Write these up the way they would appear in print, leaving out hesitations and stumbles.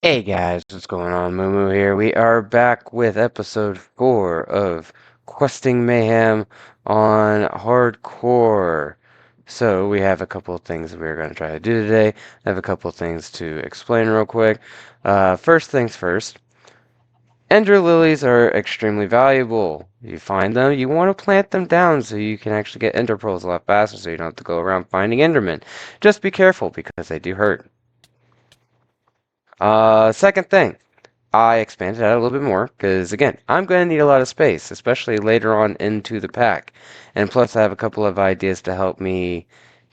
Hey guys, what's going on? Moo here. We are back with episode 4 of Questing Mayhem on Hardcore. So we have a couple of things we're going to try to do today. I have a couple of things to explain real quick. First things first, Ender lilies are extremely valuable. You find them, you want to plant them down so you can actually get ender pearls a lot faster so you don't have to go around finding endermen. Just be careful because they do hurt. Second thing. I expanded out a little bit more because, again, I'm going to need a lot of space, especially later on into the pack. And plus, I have a couple of ideas to help me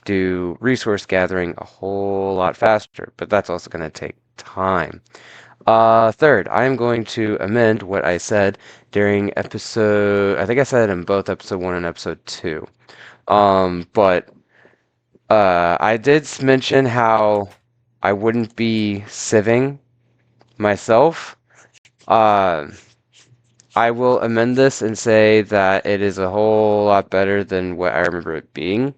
do resource gathering a whole lot faster, but that's also going to take time. Third, I am going to amend what I said during I think I said it in both episode 1 and episode 2. But I did mention how I wouldn't be sieving myself. Uh, I will amend this and say that it is a whole lot better than what I remember it being,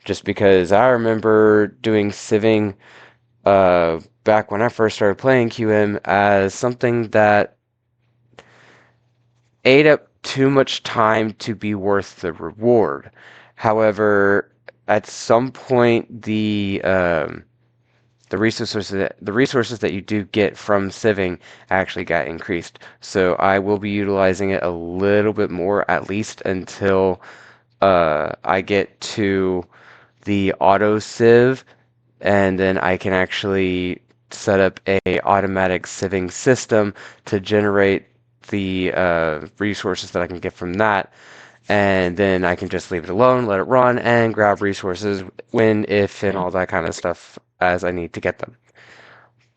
just because I remember doing sieving back when I first started playing QM as something that ate up too much time to be worth the reward. However, at some point the resources that you do get from sieving actually got increased. So I will be utilizing it a little bit more, at least until I get to the auto-sieve, and then I can actually set up a automatic sieving system to generate the resources that I can get from that. And then I can just leave it alone, let it run, and grab resources when, if, and all that kind of stuff as I need to get them.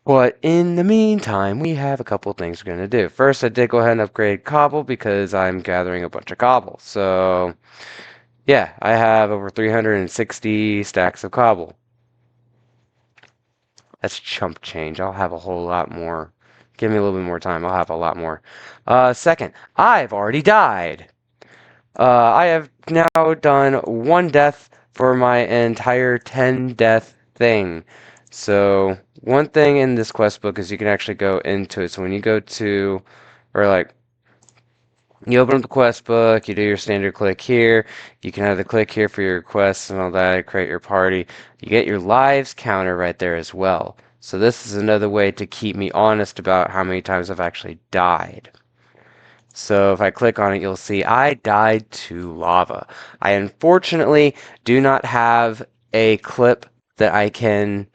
But in the meantime, we have a couple things we're going to do. First, I did go ahead and upgrade cobble because I'm gathering a bunch of cobble. So, yeah, I have over 360 stacks of cobble. That's chump change. I'll have a whole lot more. Give me a little bit more time. I'll have a lot more. Second, I've already died. I have now done one death for my entire 10 death thing. So, one thing in this quest book is you can actually go into it. So when you go to, or like, you open up the quest book, you do your standard click here. You can have the click here for your quests and all that, create your party. You get your lives counter right there as well. So this is another way to keep me honest about how many times I've actually died. So if I click on it, you'll see I died to lava. I unfortunately do not have a clip that I can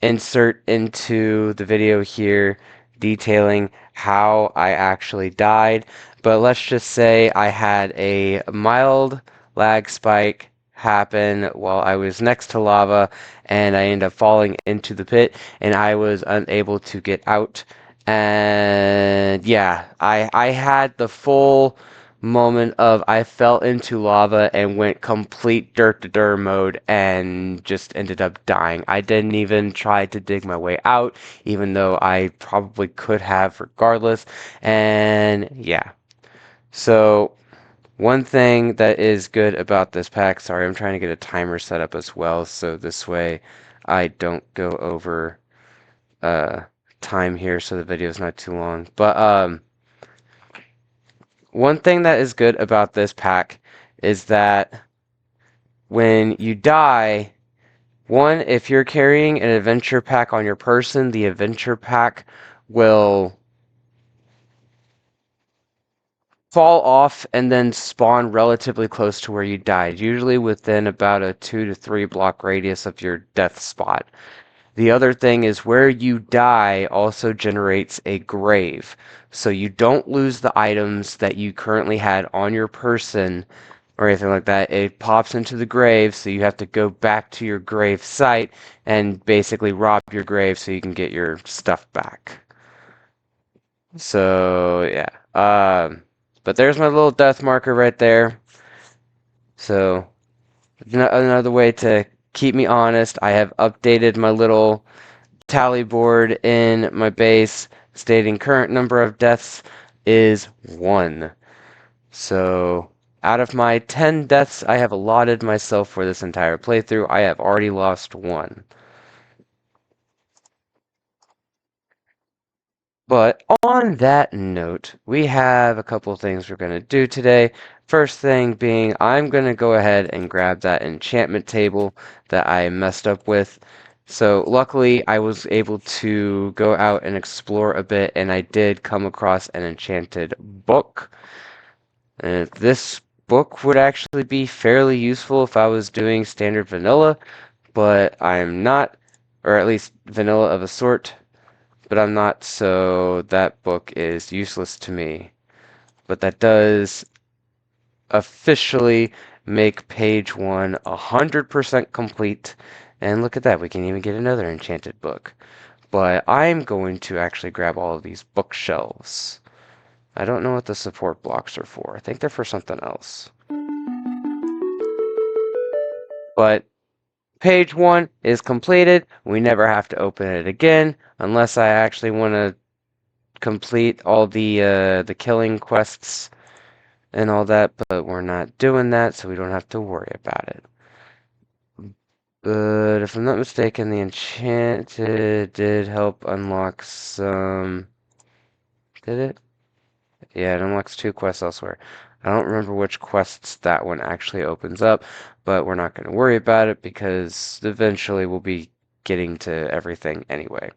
insert into the video here detailing how I actually died, but let's just say I had a mild lag spike happen while I was next to lava and I ended up falling into the pit and I was unable to get out. And yeah, I had the full moment of I fell into lava and went complete dirt to dirt mode and just ended up dying. I didn't even try to dig my way out, even though I probably could have regardless. And yeah. So one thing that is good about this pack, sorry, I'm trying to get a timer set up as well, so this way I don't go over uh time here so the video is not too long. But one thing that is good about this pack is that when you die, one, if you're carrying an adventure pack on your person, the adventure pack will fall off and then spawn relatively close to where you died, usually within about a 2 to 3 block radius of your death spot. The other thing is where you die also generates a grave. So you don't lose the items that you currently had on your person or anything like that. It pops into the grave, so you have to go back to your grave site and basically rob your grave so you can get your stuff back. So yeah. But there's my little death marker right there. So another way to keep me honest, I have updated my little tally board in my base stating current number of deaths is 1. So out of my 10 deaths I have allotted myself for this entire playthrough, I have already lost 1. But on that note, we have a couple of things we're going to do today. First thing being, I'm going to go ahead and grab that enchantment table that I messed up with. So luckily, I was able to go out and explore a bit, and I did come across an enchanted book. And this book would actually be fairly useful if I was doing standard vanilla, but I'm not, or at least vanilla of a sort. But I'm not, so that book is useless to me. But that does officially make page 1 100% complete. And look at that, we can even get another enchanted book. But I'm going to actually grab all of these bookshelves. I don't know what the support blocks are for. I think they're for something else. But page 1 is completed. We never have to open it again unless I actually want to complete all the killing quests and all that, but we're not doing that, so we don't have to worry about it. But if I'm not mistaken, the enchanted did help unlock some. Did it? Yeah, it unlocks 2 quests elsewhere. I don't remember which quests that one actually opens up, but we're not going to worry about it because eventually we'll be getting to everything anyway.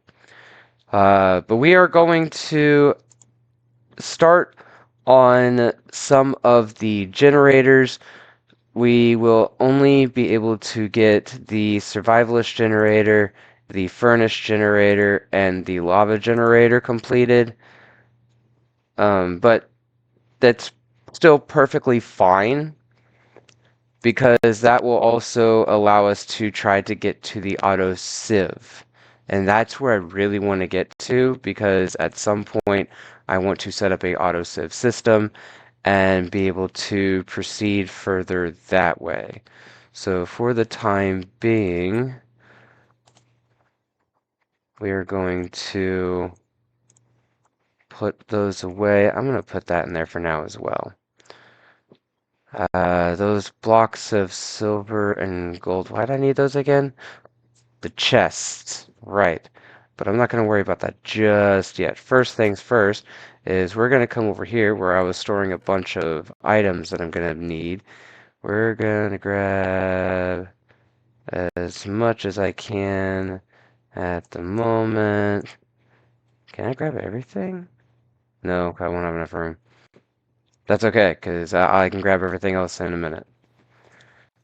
But we are going to start on some of the generators. We will only be able to get the survivalist generator, the furnace generator, and the lava generator completed. But that's still perfectly fine because that will also allow us to try to get to the auto-sieve. And that's where I really want to get to because at some point I want to set up a auto-sieve system and be able to proceed further that way. So for the time being, we are going to put those away. I'm going to put that in there for now as well. Those blocks of silver and gold, why do I need those again? The chests, right. But I'm not going to worry about that just yet. First things first is we're going to come over here where I was storing a bunch of items that I'm going to need. We're going to grab as much as I can at the moment. Can I grab everything? No, I won't have enough room. That's okay, because I can grab everything else in a minute.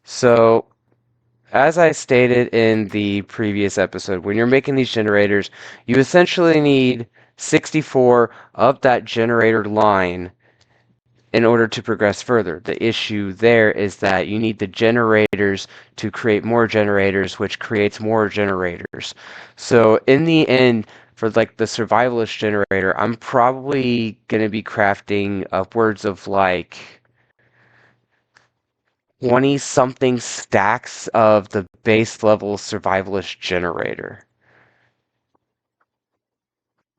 So, as I stated in the previous episode, when you're making these generators, you essentially need 64 of that generator line in order to progress further. The issue there is that you need the generators to create more generators, which creates more generators. So in the end, for like the survivalist generator, I'm probably going to be crafting upwards of like 20 something stacks of the base level survivalist generator.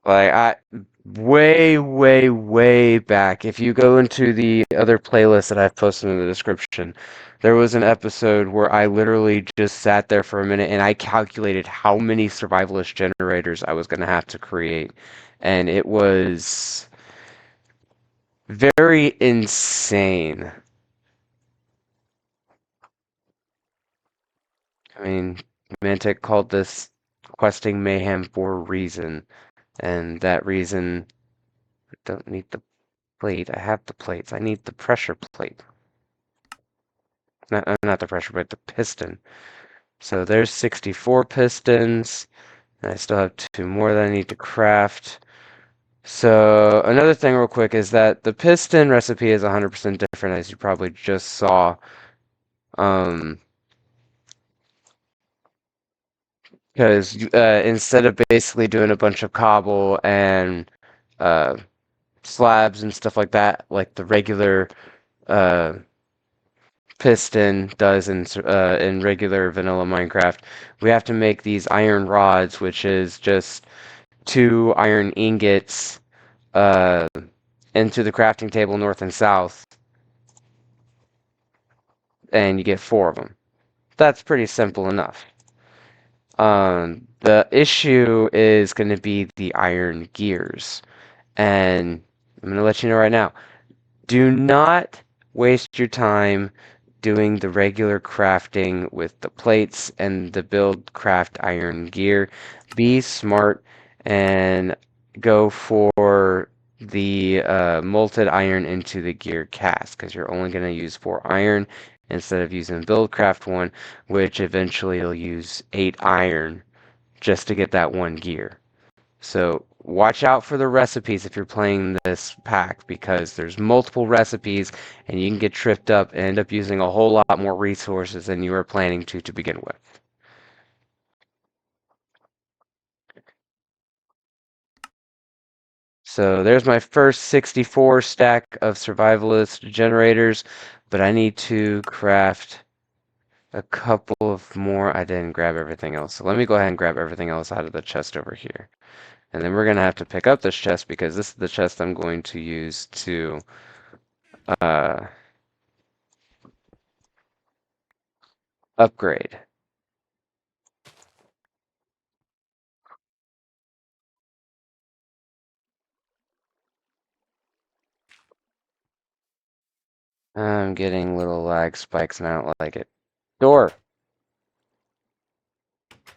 Like way back, if you go into the other playlist that I've posted in the description, there was an episode where I literally just sat there for a minute and I calculated how many survivalist generators I was going to have to create. And it was very insane. I mean, Mantic called this Questing Mayhem for a reason. And that reason, I don't need the plate. I have the plates. I need the pressure plate. Not the pressure plate, the piston. So there's 64 pistons. And I still have 2 more that I need to craft. So another thing real quick is that the piston recipe is 100% different, as you probably just saw. Because instead of basically doing a bunch of cobble and uh, slabs and stuff like that, like the regular uh, piston does in regular vanilla Minecraft, we have to make these iron rods, which is just 2 iron ingots uh, into the crafting table north and south, and you get 4 of them. That's pretty simple enough. The issue is going to be the iron gears. And I'm going to let you know right now, do not waste your time doing the regular crafting with the plates and the build craft iron gear. Be smart and go for the molted iron into the gear cast, because you're only going to use 4 iron instead of using build craft 1, which eventually you'll use 8 iron just to get that 1 gear. So watch out for the recipes if you're playing this pack, because there's multiple recipes and you can get tripped up and end up using a whole lot more resources than you were planning to begin with. So there's my first 64 stack of survivalist generators, but I need to craft a couple of more. I didn't grab everything else. So let me go ahead and grab everything else out of the chest over here. And then we're going to have to pick up this chest, because this is the chest I'm going to use to uh, upgrade. I'm getting little lag spikes and I don't like it. Door!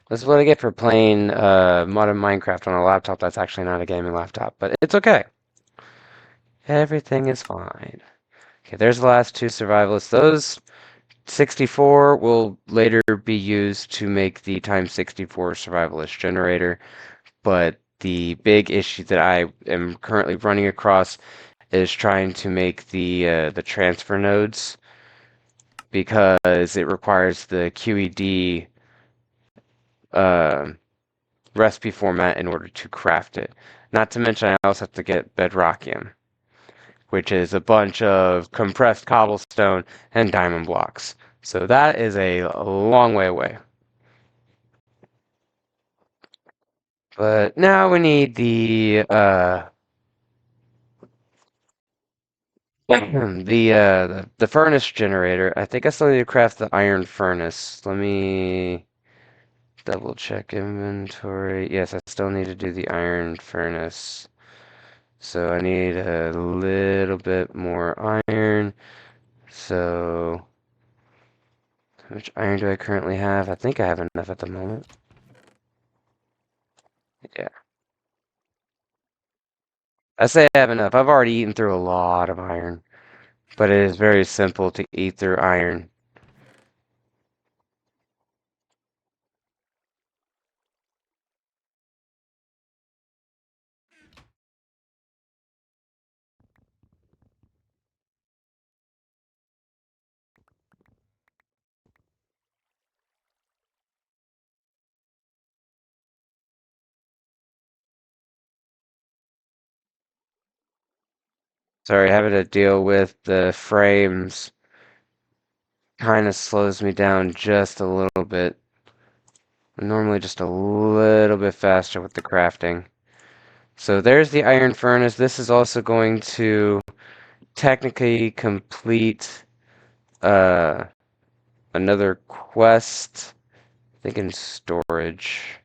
This is what I get for playing modern Minecraft on a laptop that's actually not a gaming laptop, but it's okay. Everything is fine. Okay, there's the last 2 survivalists. Those 64 will later be used to make the times 64 survivalist generator, but the big issue that I am currently running across is trying to make the transfer nodes, because it requires the QED uh, recipe format in order to craft it. Not to mention, I also have to get bedrockium, which is a bunch of compressed cobblestone and diamond blocks. So that is a long way away. But now we need the furnace generator. I think I still need to craft the iron furnace. Let me double check inventory. Yes, I still need to do the iron furnace. So I need a little bit more iron. So how much iron do I currently have? I think I have enough at the moment. Yeah. I say I have enough. I've already eaten through a lot of iron, but it is very simple to eat through iron. Sorry, having to deal with the frames kind of slows me down just a little bit. I'm normally just a little bit faster with the crafting. So there's the iron furnace. This is also going to technically complete uh, another quest. I think in storage.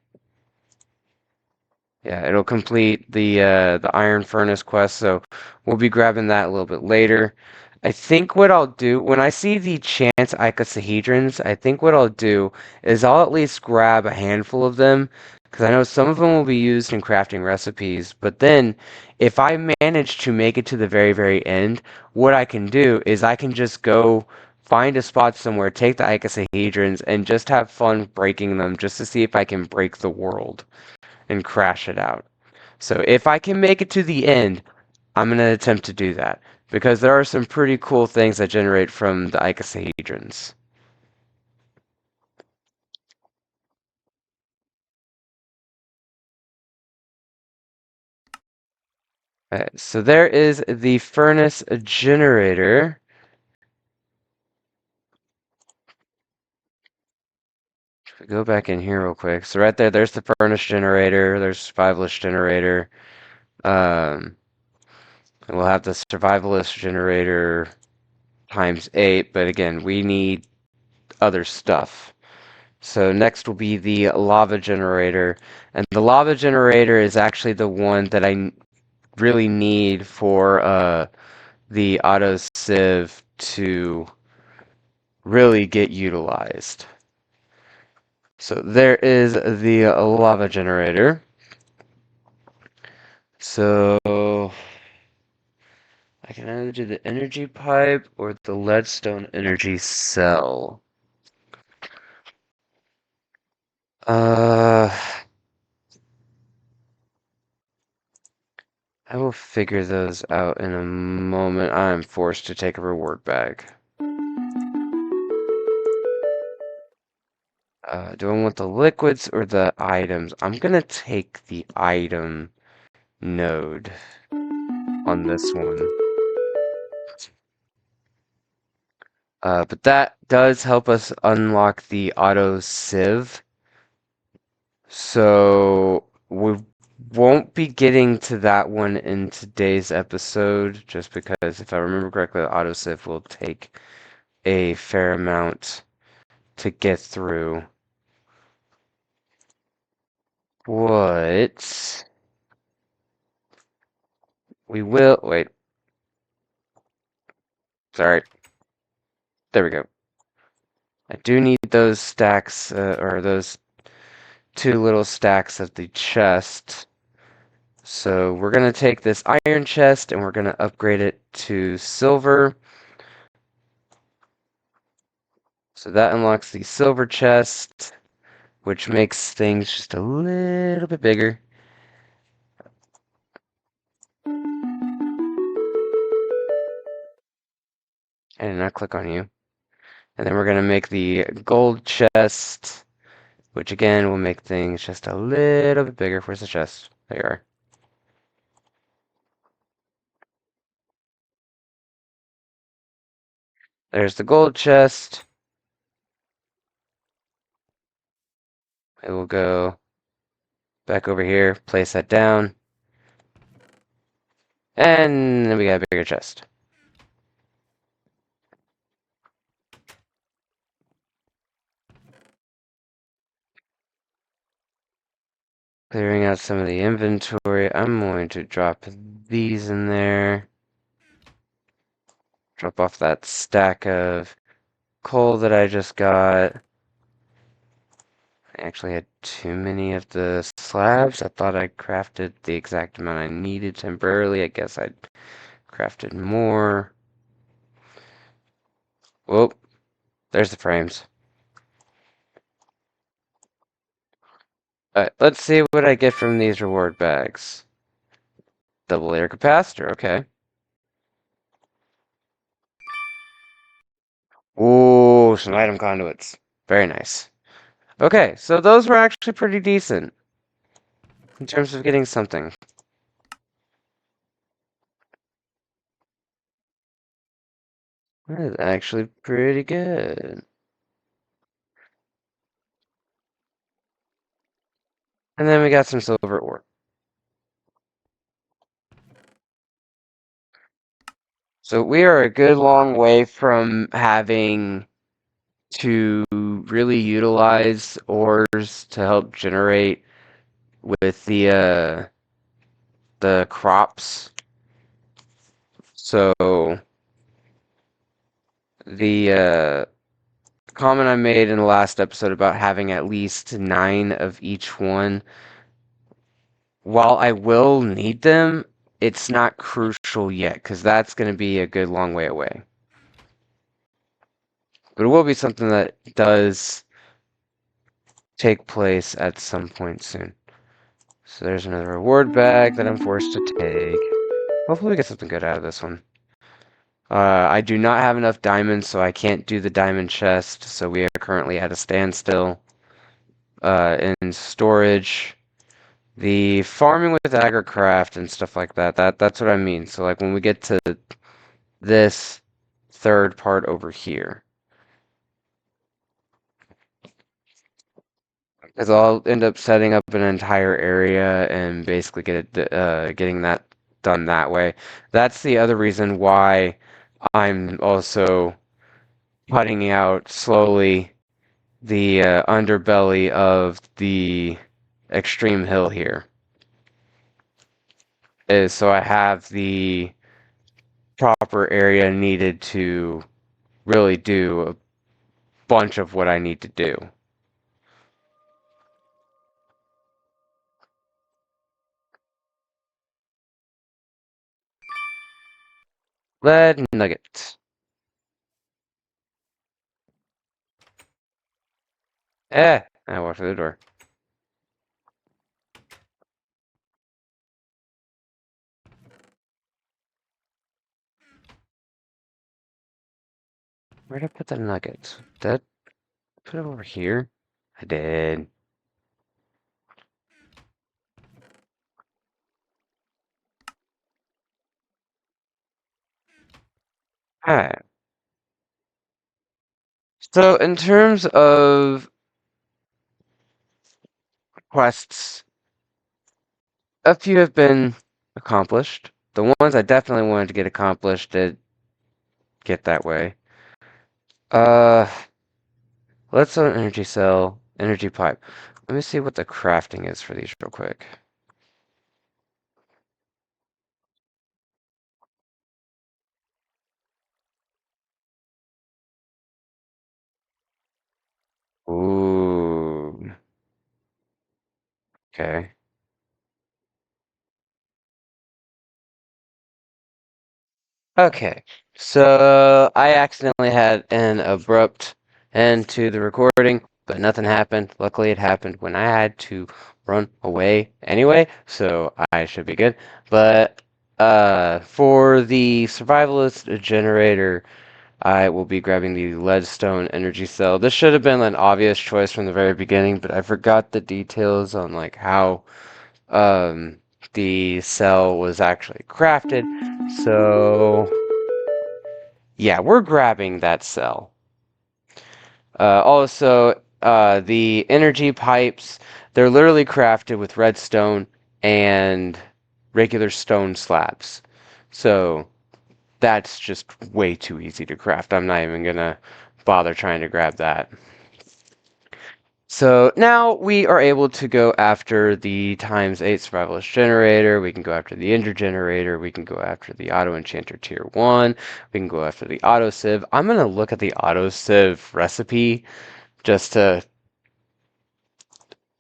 Yeah, it'll complete the iron furnace quest, so we'll be grabbing that a little bit later. I think what I'll do when I see the chance icosahedrons, I think what I'll do is I'll at least grab a handful of them, because I know some of them will be used in crafting recipes. But then, if I manage to make it to the very, very end, what I can do is I can just go find a spot somewhere, take the icosahedrons, and just have fun breaking them, just to see if I can break the world and crash it out. So if I can make it to the end, I'm going to attempt to do that, because there are some pretty cool things that generate from the icosahedrons. Alright, so there is the furnace generator. If we go back in here real quick. So right there, there's the furnace generator. There's survivalist generator. And we'll have the survivalist generator times 8. But again, we need other stuff. So next will be the lava generator. And the lava generator is actually the one that I really need for the auto-sieve to really get utilized. So there is the lava generator. So I can either do the energy pipe or the leadstone energy cell. Uh, I will figure those out in a moment. I'm forced to take a reward bag. Do I want the liquids or the items? I'm gonna take the item node on this one. But that does help us unlock the auto-sieve. So we won't be getting to that one in today's episode, just because if I remember correctly, the auto-sieve will take a fair amount to get through. What we will, wait, sorry, there we go. I do need those stacks, or those two little stacks of the chest. So we're going to take this iron chest and we're going to upgrade it to silver. So that unlocks the silver chest, which makes things just a little bit bigger. I did not click on you. And then we're going to make the gold chest, which again will make things just a little bit bigger. Where's the chest? There you are. There's the gold chest. It will go back over here, place that down. And then we got a bigger chest. Clearing out some of the inventory. I'm going to drop these in there. Drop off that stack of coal that I just got. I actually had too many of the slabs. I thought I crafted the exact amount I needed temporarily. I guess I crafted more. Whoa, there's the frames. Alright, let's see what I get from these reward bags. Double layer capacitor, okay. Ooh, some item conduits. Very nice. Okay, so those were actually pretty decent in terms of getting something. That is actually pretty good. And then we got some silver ore. So we are a good long way from having to really utilize ores to help generate with the crops. So the comment I made in the last episode about having at least 9 of each one, while I will need them, it's not crucial yet, because that's going to be a good long way away. But it will be something that does take place at some point soon. So there's another reward bag that I'm forced to take. Hopefully we get something good out of this one. I do not have enough diamonds, so I can't do the diamond chest, so we are currently at a standstill. In storage, the farming with agricraft and stuff like that's what I mean. So like when we get to this third part over here, because I'll end up setting up an entire area and basically getting that done that way. That's the other reason why I'm also putting out slowly the underbelly of the extreme hill here. Is so I have the proper area needed to really do a bunch of what I need to do. Lead nuggets. I walked through the door. Where did I put the nuggets? Did I put it over here? I did. Alright. So in terms of quests, a few have been accomplished. The ones I definitely wanted to get accomplished did get that way. Let's on energy cell, energy pipe. Let me see what the crafting is for these real quick. Ooh. Okay. Okay. So I accidentally had an abrupt end to the recording, but nothing happened. Luckily, it happened when I had to run away anyway, so I should be good. But for the survivalist generator, I will be grabbing the leadstone energy cell. This should have been an obvious choice from the very beginning, but I forgot the details on like how um, the cell was actually crafted. So yeah, we're grabbing that cell. Also, the energy pipes, they're literally crafted with redstone and regular stone slabs. So that's just way too easy to craft. I'm not even gonna bother trying to grab that. So now we are able to go after the ×8 survivalist generator. We can go after the ender generator. We can go after the auto enchanter tier 1. We can go after the auto-sieve. I'm going to look at the auto-sieve recipe just to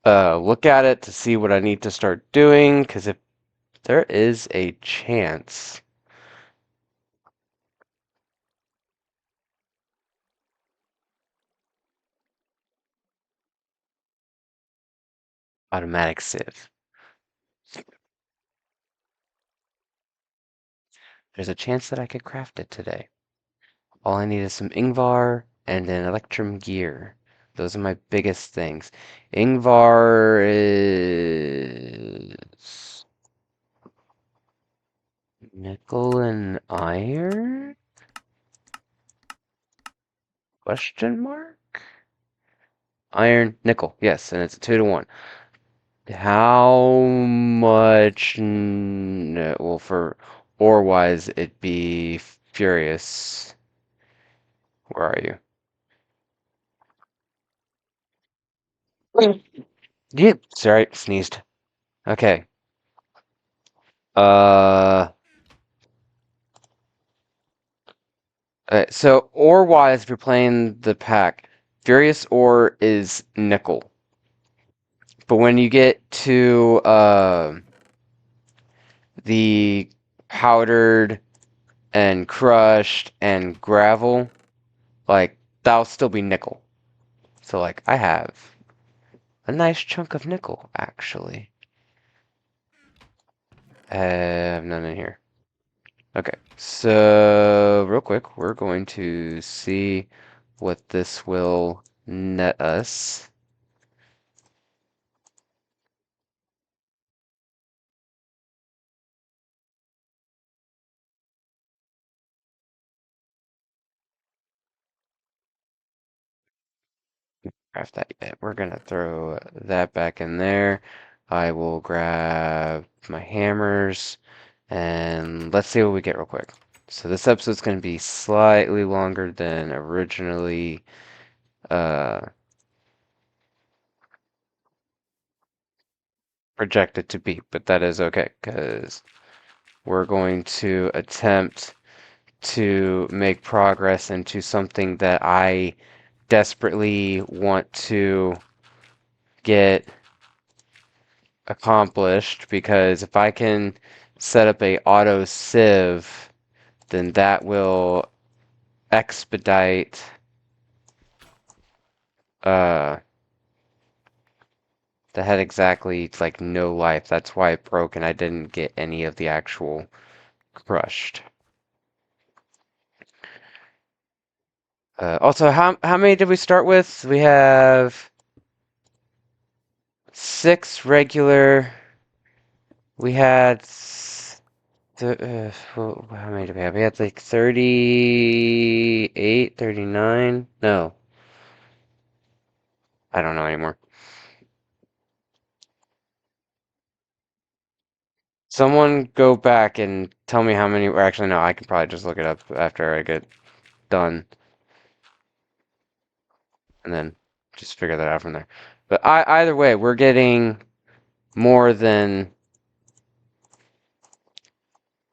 look at it to see what I need to start doing. Because if there is a chance... Automatic sieve. There's a chance that I could craft it today. All I need is some Ingvar and an Electrum gear. Those are my biggest things. Ingvar is nickel and iron? Question mark? Iron, nickel. Yes, and it's a 2-to-1. How much? Well, for ore wise, it'd be furious. Where are you? Yep. Sorry, sneezed. Okay. Uh. So ore-wise, if you're playing the pack, Furious Ore is nickel. But when you get to the powdered and crushed and gravel, like, that'll still be nickel. So, like, I have a nice chunk of nickel, actually. I have none in here. Okay, so real quick, we're going to see what this will net us. Craft that yet. We're gonna throw that back in there. I will grab my hammers and let's see what we get real quick. So this episode's gonna be slightly longer than originally project it to be, but that is okay, because we're going to attempt to make progress into something that I desperately want to get accomplished, because if I can set up a auto-sieve, then that will expedite that had exactly like no life. That's why it broke and I didn't get any of the actual crushed. Also, how many did we start with? We have 6 regular. We had how many did we have? We had like 38, 39. No, I don't know anymore. Someone go back and tell me how many. Or actually, no, I can probably just look it up after I get done, and then just figure that out from there. But either way, we're getting more than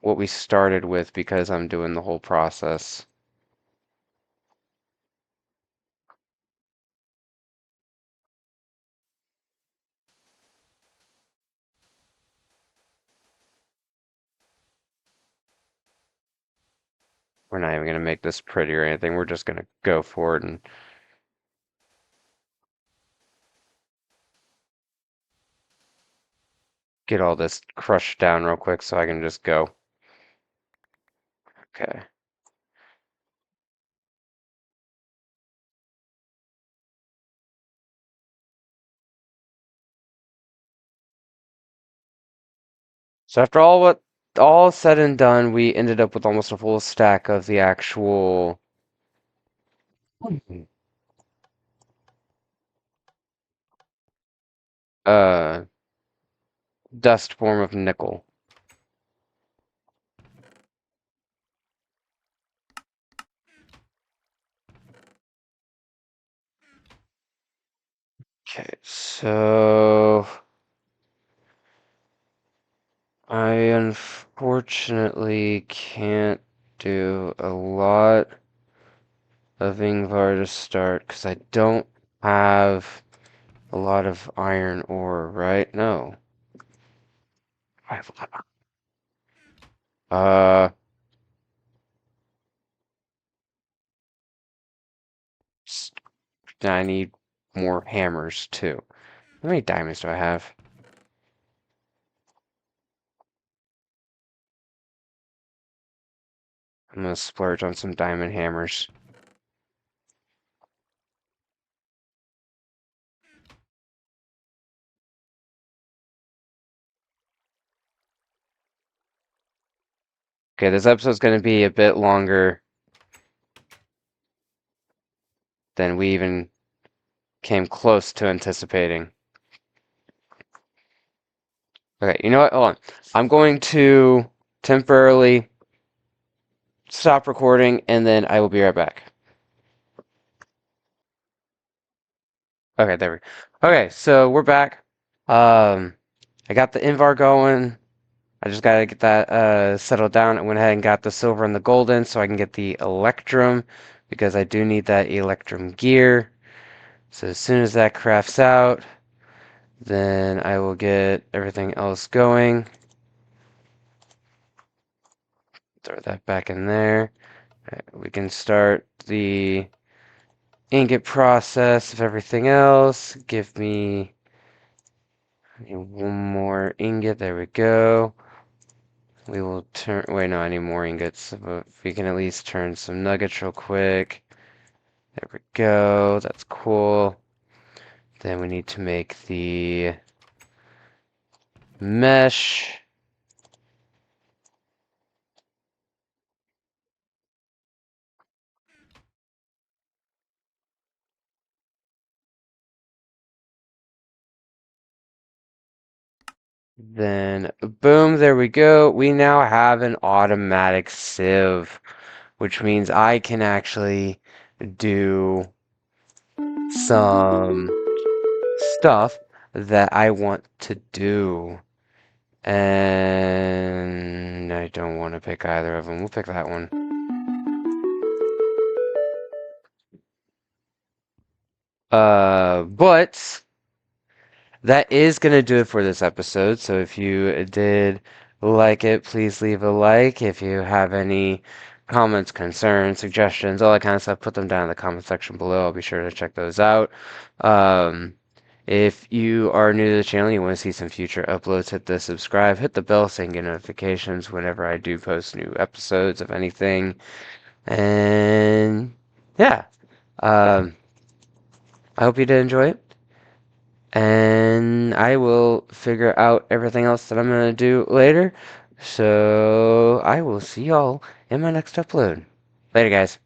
what we started with because I'm doing the whole process. We're not even going to make this pretty or anything. We're just going to go for it and get all this crushed down real quick so I can just go. Okay. So after all said and done, we ended up with almost a full stack of the actual uh dust form of nickel. Okay, so I unfortunately can't do a lot of Ingvar to start because I don't have a lot of iron ore, right? No. I have a lot. S- I need more hammers too. How many diamonds do I have? I'm gonna splurge on some diamond hammers. Okay, this episode's gonna be a bit longer than we even came close to anticipating. Okay, you know what? Hold on. I'm going to temporarily stop recording and then I will be right back. Okay, there we go. Okay, so we're back. I got the Invar going. I just gotta get that settled down. I went ahead and got the silver and the golden so I can get the electrum because I do need that electrum gear. So as soon as that crafts out, then I will get everything else going. Throw that back in there. We can start the ingot process of everything else. Give me one more ingot. There we go. We will turn. Wait, no, I need more ingots. But we can at least turn some nuggets real quick. There we go. That's cool. Then we need to make the mesh. Then, boom, there we go. We now have an automatic sieve, which means I can actually do some stuff. that I want to do. And I don't want to pick either of them. We'll pick that one. But that is going to do it for this episode. So if you did like it, please leave a like. If you have any comments, concerns, suggestions, all that kind of stuff, put them down in the comment section below. I'll be sure to check those out. Um, if you are new to the channel, you want to see some future uploads, hit the subscribe, hit the bell so you can get notifications whenever I do post new episodes of anything. And yeah, um, I hope you did enjoy it. And I will figure out everything else that I'm going to do later. So I will see y'all in my next upload. Later, guys.